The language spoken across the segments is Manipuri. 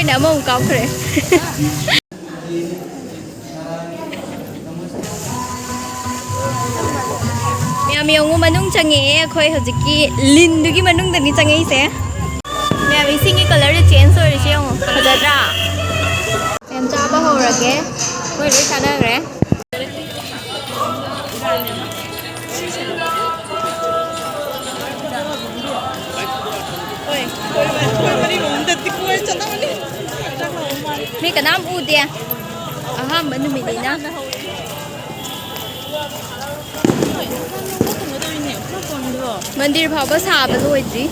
ꯑꯩꯈꯣꯏꯅ ꯑꯃꯃꯨꯛ ꯀꯥꯎꯈ꯭ꯔꯦ ꯃꯌꯥꯝ ꯌꯦꯡꯉꯨ ꯃꯅꯨꯡ ꯆꯪꯉꯛꯑꯦ ꯑꯩꯈꯣꯏ ꯍꯧꯖꯤꯛꯀꯤ ꯂꯤꯟꯗꯨꯒꯤ ꯃꯅꯨꯡꯗꯅꯤ ꯆꯪꯉꯛꯏꯁꯦ ꯃꯌꯥꯝ ꯏꯁꯤꯡꯒꯤ ꯀꯂꯔꯗ ꯆꯦꯟꯖ ꯑꯣꯏꯔꯤꯁꯦ ꯌꯦꯡꯉꯨ ꯐꯖꯗ꯭ꯔꯥ ꯃꯌꯥꯝ ꯆꯥꯕ ꯍꯧꯔꯒꯦ ꯑꯩꯈꯣꯏ ꯂꯣꯏ ꯆꯥꯅꯈ꯭ꯔꯦ ꯃꯤ ꯀꯅꯥꯝ ꯎꯗꯦ ꯑꯍꯥꯟꯕ ꯅꯨꯃꯤꯠꯅꯤꯅ ꯃꯟꯗꯤꯔ ꯐꯥꯎꯕ ꯁꯥꯕ ꯂꯣꯏꯗ꯭ꯔꯤ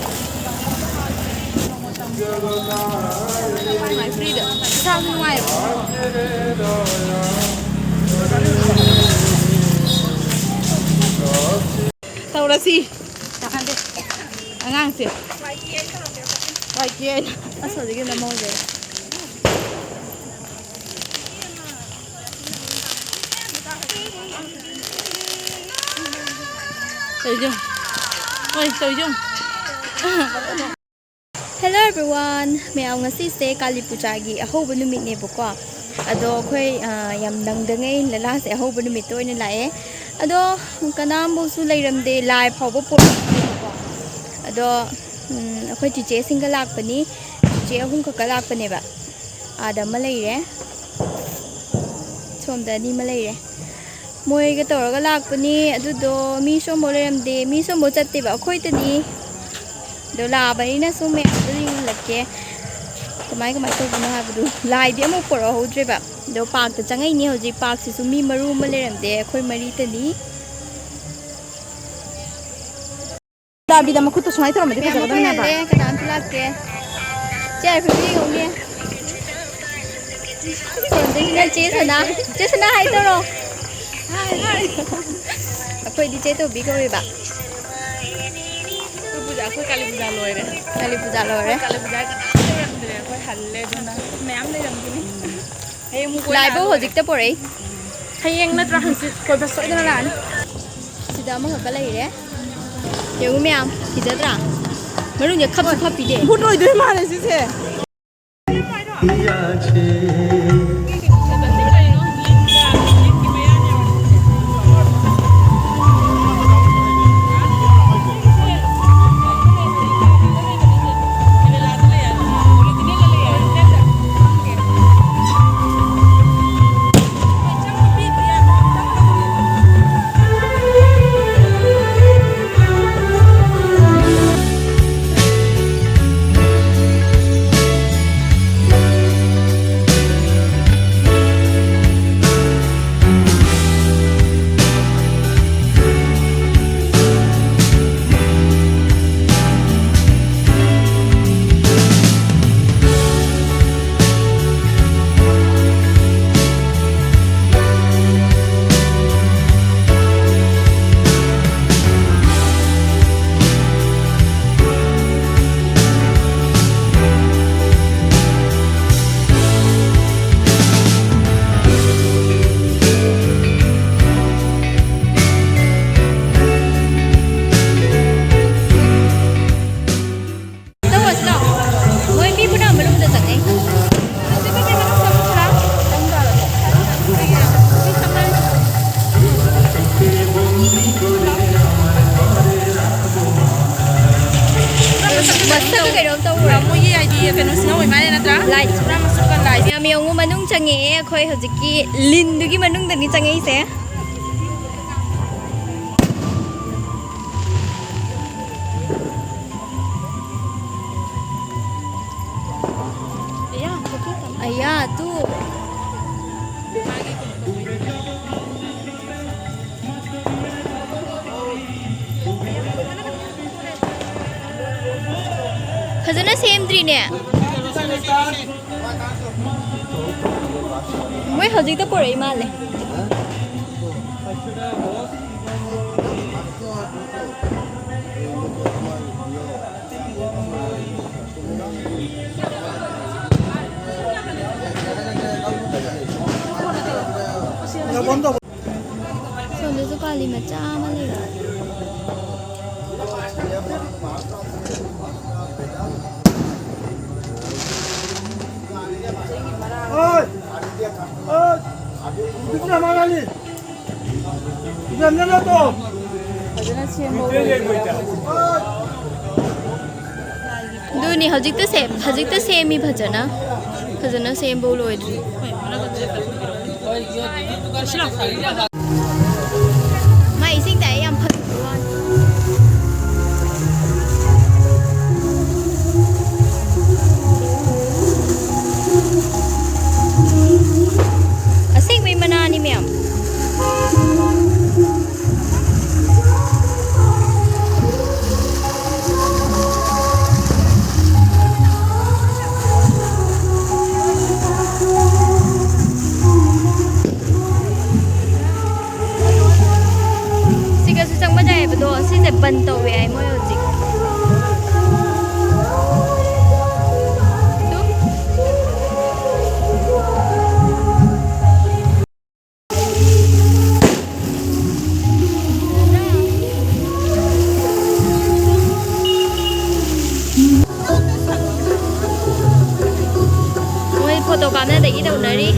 ꯇꯧꯔꯁꯤ ꯑꯉꯥꯡꯁꯦ ꯑꯁ ꯍꯧꯖꯤꯛꯀꯤ ꯅꯃꯧꯁꯦ ꯍꯦꯜꯂꯣ ꯑꯦꯚ꯭ꯔꯤꯋꯥꯟ ꯃꯌꯥꯝ ꯉꯁꯤꯁꯦ ꯀꯥꯂꯤ ꯄꯨꯖꯥꯒꯤ ꯑꯍꯧꯕ ꯅꯨꯃꯤꯠꯅꯦꯕꯀꯣ ꯑꯗꯣ ꯑꯩꯈꯣꯏ ꯌꯥꯝ ꯅꯪꯗꯉꯩ ꯂꯂꯥꯁꯦ ꯑꯍꯧꯕ ꯅꯨꯃꯤꯠꯇ ꯑꯣꯏꯅ ꯂꯥꯛꯑꯦ ꯑꯗꯣ ꯀꯅꯥꯝꯐꯥꯎꯁꯨ ꯂꯩꯔꯝꯗꯦ ꯂꯥꯏ ꯐꯥꯎꯕ ꯄꯨꯔꯛꯑꯦꯕꯀꯣ ꯑꯗꯣ ꯑꯩꯈꯣꯏ ꯆꯤꯆꯦꯁꯤꯡꯒ ꯂꯥꯛꯄꯅꯤ ꯆꯤꯆꯦ ꯑꯍꯨꯝ ꯈꯛꯀ ꯂꯥꯛꯄꯅꯦꯕ ꯑꯥꯗ ꯑꯃ ꯂꯩꯔꯦ ꯁꯣꯝꯗ ꯑꯅꯤ ꯑꯃ ꯂꯩꯔꯦ ꯃꯣꯏꯒ ꯇꯧꯔꯒ ꯂꯥꯛꯄꯅꯤ ꯑꯗꯨꯗꯣ ꯃꯤꯁꯨ ꯑꯃꯐꯥꯎ ꯂꯩꯔꯝꯗꯦ ꯃꯤꯁꯨ ꯑꯃꯐꯥꯎ ꯆꯠꯇꯦꯕ ꯑꯩꯈꯣꯏꯗꯅꯤ ꯑꯗꯣ ꯂꯥꯛꯑꯕꯅꯤꯅ ꯁꯨꯝ ꯃꯌꯥꯝꯗꯣ ꯌꯦꯡꯍꯜꯂꯛꯀꯦ ꯀꯃꯥꯏ ꯇꯧꯕꯅꯣ ꯍꯥꯏꯕꯗꯨ ꯂꯥꯏꯗꯤ ꯑꯃꯨꯛ ꯄꯨꯔꯛꯍꯧꯗ꯭ꯔꯦꯕ ꯑꯗꯣ ꯄꯥꯔꯛꯇ ꯆꯪꯉꯛꯏꯅꯦ ꯍꯧꯖꯤꯛ ꯄꯥꯔꯛꯁꯤꯁꯨ ꯃꯤ ꯃꯔꯨ ꯑꯃ ꯂꯩꯔꯝꯗꯦ ꯑꯩꯈꯣꯏ ꯃꯔꯤꯇꯅꯤ ꯗꯥꯕꯤꯗ ꯃꯈꯨꯠꯇꯣ ꯁꯨꯃꯥꯏꯅ ꯇꯧꯔꯝꯃꯗꯤ ꯃꯌꯥꯝ ꯑꯩꯈꯣꯏ ꯐꯖꯒꯗꯕꯅꯦꯕ ꯍꯜꯂꯦ ꯀꯅꯥꯝꯁꯨ ꯂꯥꯛꯇꯦ ꯆꯦ ꯑꯔꯐꯤꯕꯤ ꯌꯦꯡꯉꯨꯅꯦ ꯁꯣꯝꯗꯒꯤꯅ ꯆꯦ ꯁꯅꯥ ꯍꯥꯏ ꯇꯧꯔꯣ ꯑꯩꯈꯣꯏꯗꯤ ꯆꯦ ꯇꯣꯕꯤ ꯀꯧꯋꯦꯕ ꯑꯩꯈꯣꯏ ꯀꯥꯂꯤ ꯄꯨꯖꯥ ꯂꯣꯏꯔꯦ ꯀꯥꯂꯤ ꯄꯨꯖꯥ ꯂꯣꯏꯔꯦ ꯀꯥꯂꯤ ꯄꯨꯖꯥ ꯀꯅꯥꯝ ꯂꯩꯔꯝꯗ꯭ꯔꯦ ꯑꯩꯈꯣꯏ ꯍꯜꯂꯦ ꯑꯗꯨꯅ ꯃꯌꯥꯝ ꯂꯩꯔꯝꯈꯤꯅꯤ ꯍꯌꯦꯡ ꯑꯃꯨꯛ ꯀꯣꯏ ꯂꯥꯛꯑ ꯂꯥꯏꯕꯧ ꯂꯣꯏꯔꯦ ꯍꯧꯖꯤꯛꯇ ꯄꯣꯔꯛꯏ ꯍꯌꯦꯡ ꯅꯠꯇ꯭ꯔꯥ ꯍꯪꯆꯤꯠ ꯀꯣꯏꯕ ꯁꯣꯏꯗꯅ ꯂꯥꯛꯑꯅꯤ ꯁꯤꯗ ꯑꯃꯈꯛꯀ ꯂꯩꯔꯦ ꯌꯦꯡꯉꯨ ꯃꯌꯥꯝ ꯀꯤꯖꯗ꯭ꯔꯥ ꯃꯅꯨꯡꯗ ꯈꯞꯁꯨ ꯈꯞꯄꯤꯗꯦ ꯚꯨꯠ ꯑꯣꯏꯗꯣꯏ ꯃꯥꯜꯂꯦ ꯁꯤꯁꯦ ꯃꯌꯥꯝ ꯌꯦꯡꯉꯨ ꯃꯅꯨꯡ ꯆꯪꯉꯛꯑꯦ ꯑꯩꯈꯣꯏ ꯍꯧꯖꯤꯛꯀꯤ ꯂꯤꯟꯗꯨꯒꯤ ꯃꯅꯨꯡꯗꯅꯤ ꯆꯪꯉꯛꯏꯁꯦ ꯑꯌꯥ ꯇꯨ फजन सेमद्रीने मैं हजी तो पड़े माले सोंदे काली मचा 누구나 말하니. 누구나 또. Fazendo assim, amor.ดูนี่เขาจิกเตอร์เซมีพะจนะพะจนะเซมโบโลยดิไม่สิ่งใดยังพัดร้อนสิ่งไม่มานานนี่แม่bento we ay mo yojik oi photo kamera de idau nari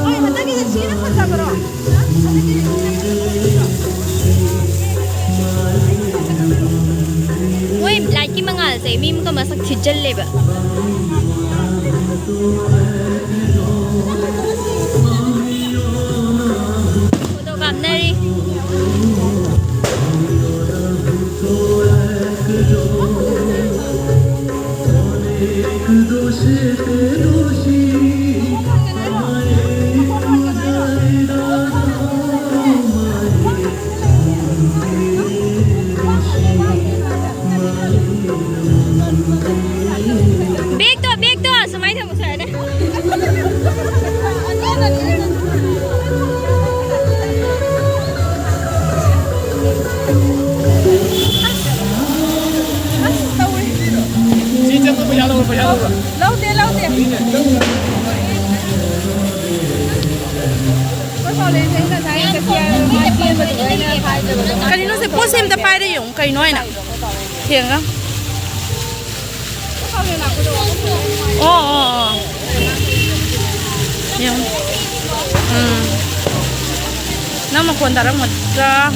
oi hata ke china pata bro Woi, lagi mangal saya, mim ka masak khijal le ba. Foto kam nari. Big to, semai tu saya ada. 진짜 또 야로 봐. Lâu tiền. Có sao lên thấy là thấy cái kia mai kia mà tụi anh khai rồi. Cái này nó sẽ post xem ta phai đây dùng cây nói nè. Thiền không? Sao lên nào có đồ. Yang. Nama kon darang madra.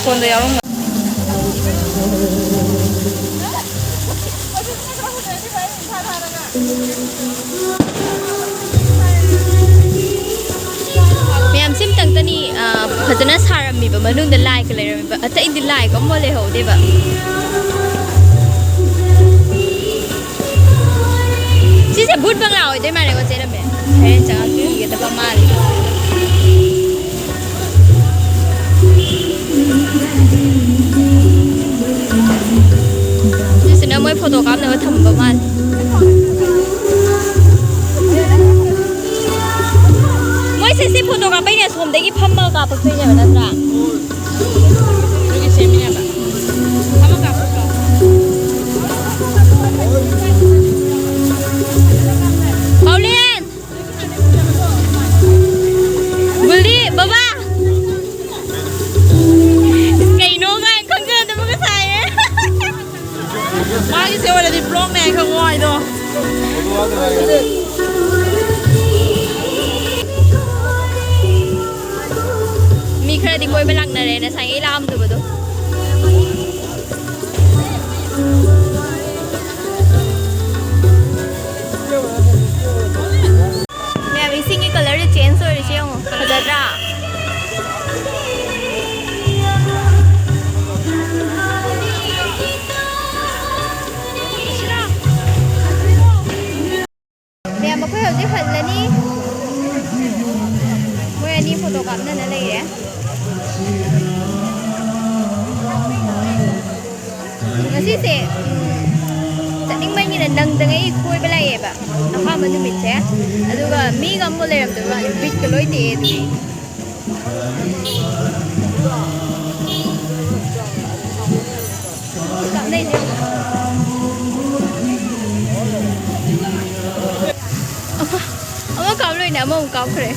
Kon da yarong. Ma'am sim tang tani phajana saram mi ba manung da like le ram ba ata indi like ko mo le ho de ba si se bhut bang lao de ma ne ko che na me he cha ki ge da ba ma le si se na moi photo kam na tham ba ma Sisi foto ka bay niya som degi phamma ka pa niya ba natra Degi semi niya ba Phamma ka pa Pauline Buli baba Kay no nga khang ga da mga saya Magi se wala di vlog ne khang ngoi do Mi khara di koi balak na re na sang ilam tu ba do Mẹ mình xin cái color đi change rồi chứ không? Thật ra Mẹ mà quay hợp với phần là đi Quay đi photo cắm nên là này đấy Ngasi se Tading man yun nang dangay kuy balay ba Nakama no mitse Aduga mi gam mo leram duga bit kaloy te di Kam nay ne Ama kam loy na ama kam khre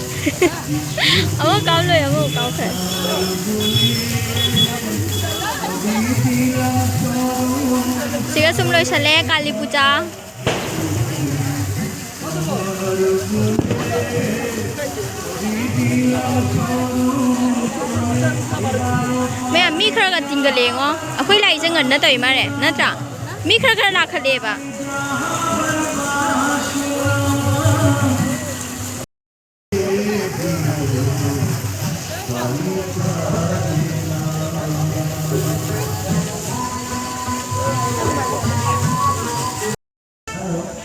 Ama kam loy ama kam khre Siga sumloy sa le Kali Puja แม่มีใครก็จริงกันเลยอ๋อคุยไรจะเงินนะตัวอีมาเลยนะจ๊ะมีใครก็รักเขาเลยปะ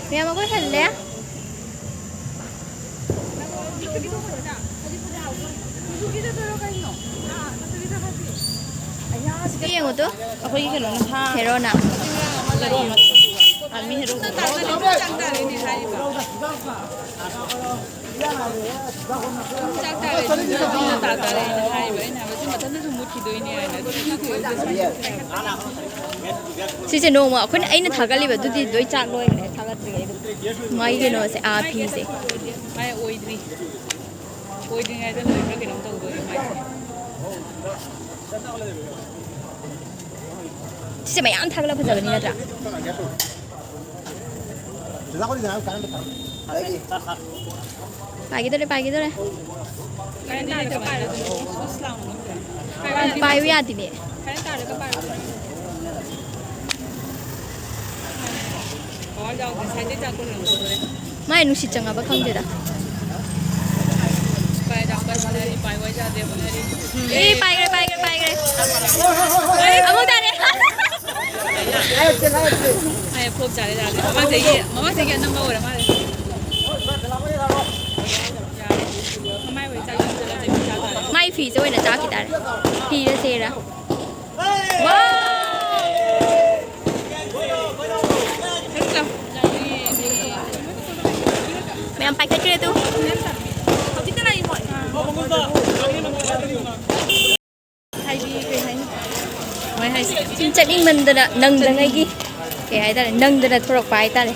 แม่มาก็เห็นแล้วนี่ยังไงตัว akwai yake nan ta เฮโรน่ะ hero ma almi hero ta ta ne ko changda ne ni hai ba changda ne ta ta ne ni hai ba ina ba ji matan da mu ki doi ne ai na to ki ko सिसे नो मा अखन आइना थागालि बा दुदि दोइ चाक लोय ने थागा त्रिगे माइ के नो से आफी से mai oidri ngai da loi ka nom tau doi mai सिसे मयाम थागला फजबनि नत्रा Pagi दरे kai ni ka pai da slang पायु यादि ने kai ta da ka pai और जाओ sai de ja ko long ko de माइ नुसि चंगा बा खंगदेदा pai da ka sai pai wai ja de bone ri ए पाइगरे अमो तारे ai phop ja de ja de mama de ye number ora ma de mai wai ja de la de ja da माइ फी से ओइना जा कितारे फी रे सेरा वाओ मैं हम पाइक करे तू चिन चनिंग मंदना नंगदंगाई के हाइतारे नंगदना थोरक पाइ तारे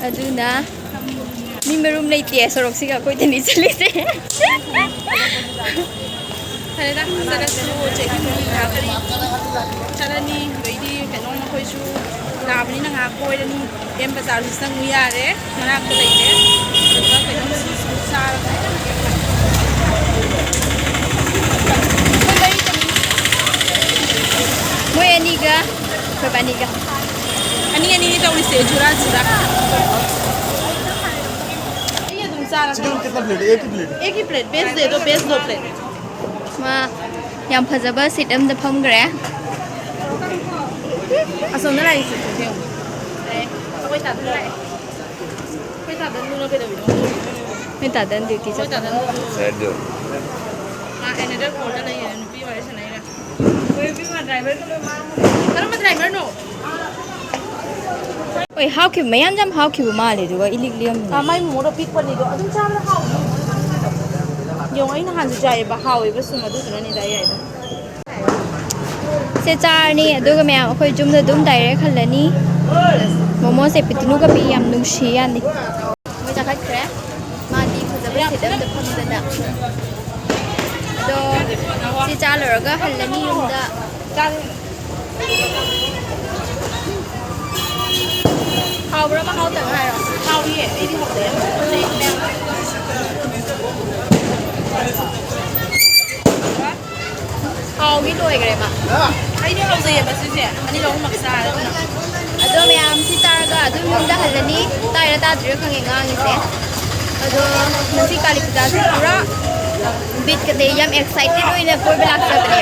अदुना मी मरुम लेते सोरक सिगा कोइ तनि चलिसे ꯐꯔꯦꯗ ꯆꯠꯂꯁꯨ ꯆꯦꯛꯀꯤ ꯉꯥꯏꯍꯥꯛ ꯆꯠꯂꯅꯤ ꯑꯗꯩꯗꯤ ꯀꯩꯅꯣ ꯑꯩꯈꯣꯏꯁꯨ ꯂꯥꯛꯑꯕꯅꯤꯅ ꯉꯥꯏꯍꯥꯛ ꯀꯣꯏꯔꯅꯤ ꯑꯦꯝ ꯕꯖꯥꯔꯁꯨ ꯆꯪꯉꯨ ꯌꯥꯔꯦ ꯃꯅꯥꯛꯇ ꯂꯩꯔꯦ ꯑꯗꯨꯒ ꯀꯩꯅꯣ ꯁꯤꯁꯨ ꯆꯥꯔꯒ मोय अनीगा खबानीगा ꯑꯅꯤ ꯇꯧꯔꯤꯁꯦ ꯖꯨꯔꯥ ये तुम चारा चिकन कितना प्लेट एक ही प्लेट एक ही प्लेट बेस दे दो बेस 2 प्लेट मा याम फजबा सिट अम द फमग्रे असोना लाइसे थे अखोय तादन लाइ अखोय तादन नुनो केदबिनो मैं तादन ड्यूटी अखोय चत तादन रेडियो एनेदर कोटा नहीं है नुपी वाले से नहीं ना कोई भी मा ड्राइवर को मा करम ड्राइवर नो ओय हाउ कि मयाम जम हाउ कि माले दुगा इलिक लियम माई मोरो पिक पनिदो अदुम चाबला हाउ yung ay nahansa jay ba hawi ba sumadu na ni dai ai से चारनी अदुगा मयाम अखोय जुमदा दुम डायरेक्ट खलनी मोमो से पितनु का भी याम नुंशी यानी मैं जाखत करे मादी फजबा सिट अम द फमदना दो से चालरगा हलनी युमदा हावरा मा हाउ तंग हायरो hawi ai di hok de how गी लोय गरे मा ai di hok de ba si se ani lo mak sa da na अदो मैम सी चारगा अदुम युमदा हलनी तायरा ताद्रियो खंगे ngangi se अदो नसी काली पूजा से पूरा बीट कते यम एक्साइटेड होइने कोई बेला सकने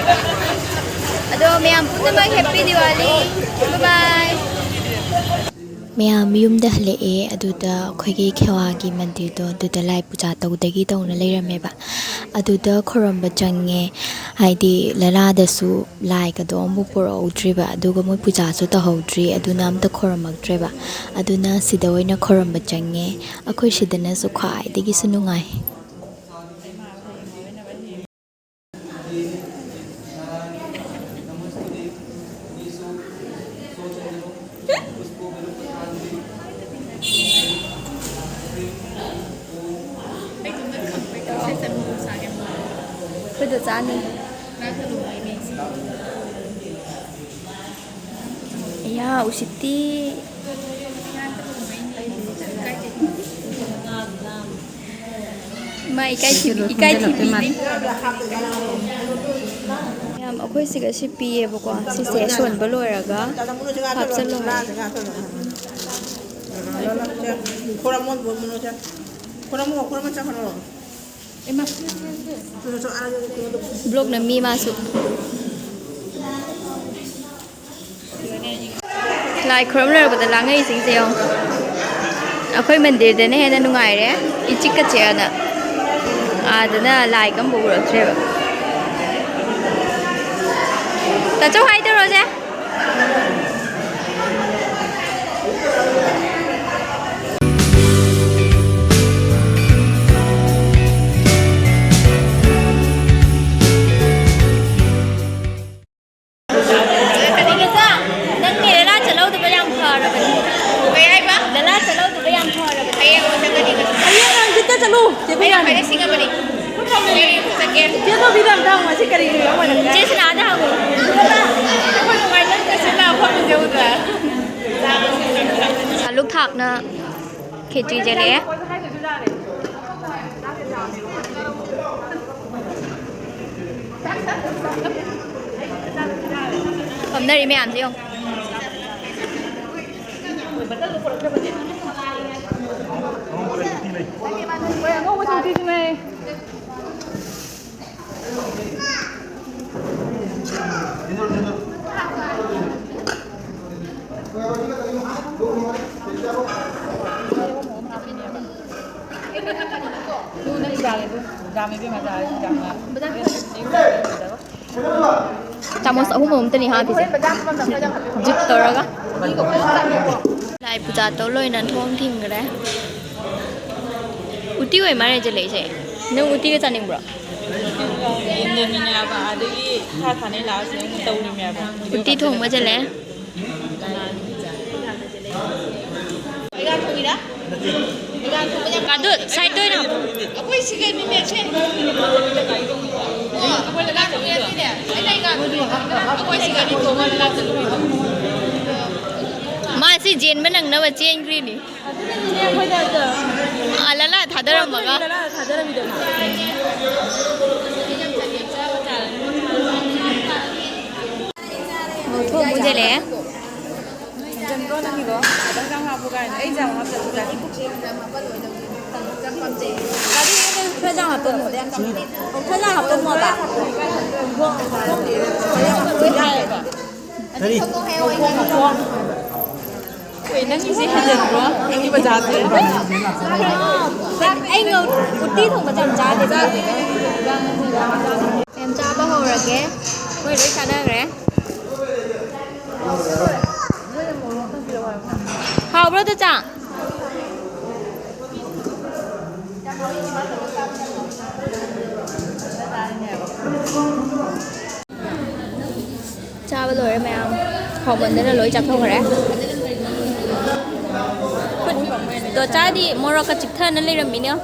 अदो ma'am Punam happy Diwali bye bye ꯃꯌꯥꯝ ꯌꯨꯝꯗ ꯍꯜꯂꯛꯑꯦ ꯑꯗꯨꯗ ꯑꯩꯈꯣꯏꯒꯤ ꯈꯦꯋꯥꯒꯤ ꯃꯟꯗꯤꯔꯗꯣ ꯑꯗꯨꯗ ꯂꯥꯏ ꯄꯨꯖꯥ ꯇꯧꯗꯒꯤ ꯇꯧꯅ ꯂꯩꯔꯝꯃꯦꯕ ꯑꯗꯨꯗ ꯈꯣꯏꯔꯝꯕ ꯆꯪꯉꯦ ꯍꯥꯏꯗꯤ ꯂꯂꯥꯗꯁꯨ ꯂꯥꯏꯒꯗꯣ ꯑꯃꯨꯛ ꯄꯨꯔꯛꯍꯧꯗ꯭ꯔꯤꯕ ꯑꯗꯨꯒ ꯃꯣꯏ ꯄꯨꯖꯥꯁꯨ ꯇꯧꯍꯧꯗ꯭ꯔꯤ ꯑꯗꯨꯅ ꯑꯝꯇ ꯈꯣꯏꯔꯝꯃꯛꯇ꯭ꯔꯦꯕ ꯑꯗꯨꯅ ꯁꯤꯗ ꯑꯣꯏꯅ ꯈꯣꯏꯔꯝꯕ ꯆꯪꯉꯦ ꯑꯩꯈꯣꯏ ꯁꯤꯗꯅꯁꯨ ꯈ꯭ꯋꯥꯏꯗꯒꯤꯁꯨ ꯅꯨꯡꯉꯥꯏ Kudu zani. Ya, usiti. มาอีกใกล้ชิมอีกใกล้ชิมปีนี้ยามเอาค่อยสิกะสิปีบ่กว่าสิเสส่วนบ่ลอยแล้วก็พับซะลง Koramon buat menurut saya. Koramon siapa lo? Emang. Soal บล็อกนั้นมีมาสุดลายครมเลยก็แต่ละไงสิงเซียวเอาค่อยมันเดือดเนี่ยให้นั่นนุ่งไงเนี่ยอีจิกกะเจียน่ะเดี๋ยวน่ะลายก็บุกรถเทรบแต่เจ้าให้ตัวเราใช่ลูกถักนะเขจีเจเล่ผมได้รีไม่อ่านสิยงCamus aku mau tadi habis. Jut toraga. Lai puja to loi nan thong thing ga dai. Uti wai ma re je lai se. Nang uti ga chaning bro. Yin ni nya ba adagi kha kha ne la se mu tau ni nya ba. Uti thong ma je le. Iga thong ida. Iga thong ma Ka du sai toi na. Akoi sige ni ne che. Akoi la thong ya ni ne. Ai lai ga. Akoi sige ni thong ma la thong ni. Ma si jen ma nang na ba chen gri ni. La la tha daram ma ga. Thong mu je le. Jangan nak hidup, jangan apa kan? Jangan apa tu kan? Tadi ini 회장 어떤 모델? 회장 어떤 모델? Tadi. Quên năng gì hết rồi bro? Đi bây giờ thì anh ngồi một tí thùng mà chậm trái thì ra. Em cha bao hồ rồi kìa. Quay lấy cha đây rẻ. Hào bro tôi chẳng. Cha bao rồi mẹ không? Học mình đây là lối chặt không rồi đấy. Tôi cha đi mua ra cái chip thân nó lấy làm gì nữa?